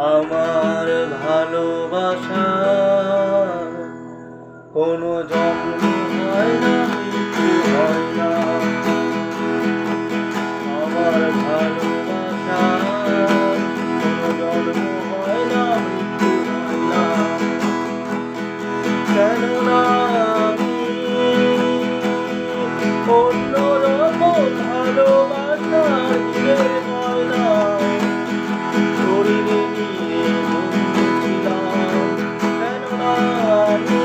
আমার ভালোবাসা কোনো জন্ম হয় না, মৃত্যু হয় না। আমার ভালোবাসা কোনো জন্ম হয় না, মৃত্যু হয় না। কেননা আমি অন্যরকম ভালোবাসা দিতে হয় না। শরীরে নিয়ে জন্মেছিলাম, কেননা আমি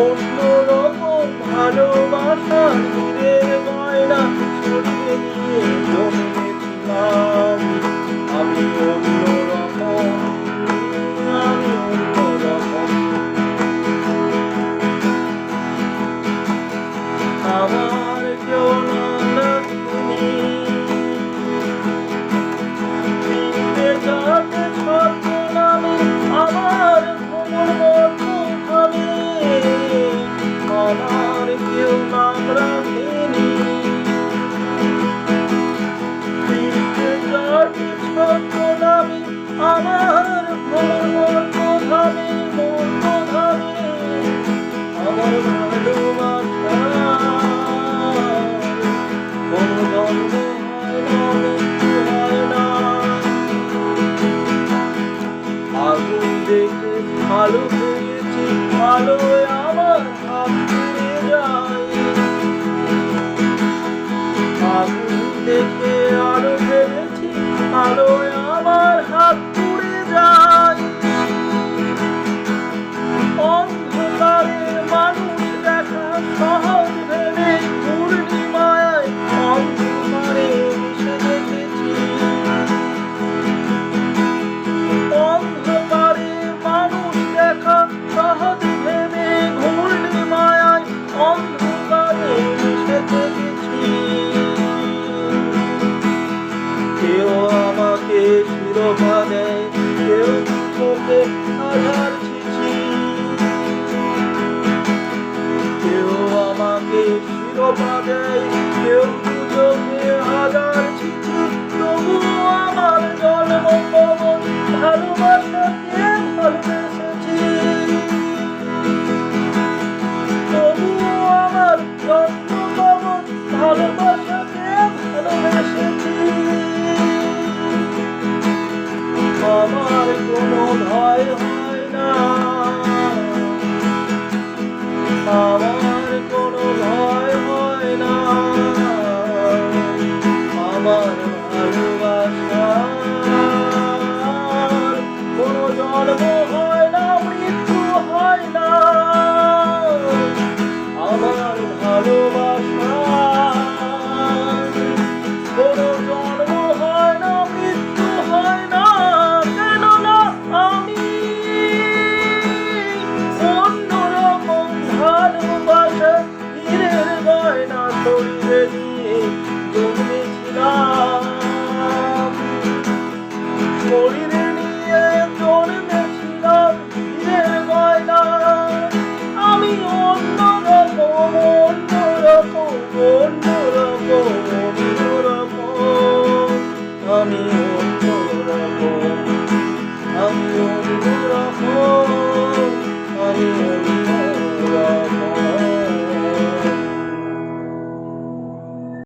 অন্যরকম ভালোবাসা দিতে হয় না। শরীরে নিয়ে জন্মেছিলাম, আমি অন্যরকম, আমি অন্যরকম। আমার কেউ না তুমি, যাতে ছদ্মনামে আমার ভ্রমণ হবে। আমার কেউ নাম রাখেনি, যাতে ছদ্মনামে আমার ভ্রমণ হবে, মন হবে। আমার ভালোবাসা কোনো জন্ম হয় না, মৃত্যু হয় না। আগুন দেখে আলো পেয়েছি, আলোয় আমার হাত পুড়ে যায়। আগুন দেখে আলো পেয়েছি, আলোয় আমার হাত পুড়ে যায়। অন্ধকারের মানুষ দেখা সহজ ভেবে পূর্ণিমায় অন্ধকারে মিশে দেখেছি। অন্ধকারে মানুষ দেখা সহজ ভেবে পূর্ণিমায় অন্ধকারে মিশে দেখেছি। কেউ আমাকে শিরোপা দেয়, কেউ চোখে হাজার চিঠি। কেউ আমাকে শিরোপা দেয়, কেউ চোখে হাজার চিঠি। তবুও আমার জন্মপবন ভালোবাসাকে ভালোবেসেছি। তবুও আমার জন্মপবন ভালোবাসাকে ভালোবেসেছি। আমার কোনো ভয় হয় না, আমার কোনো ভয় হয় না। আমার ভালোবাসার কোনো জন্ম হয় না, মৃত্যু হয় না। আমার ভালোবাসার কোনো জন্ম হয় না, মৃত্যু হয় না। কেননা আমি অন্যরকম ভালোবাসা হীরের গয়না শরীরে নিয়ে জন্মেছিলাম। শরীর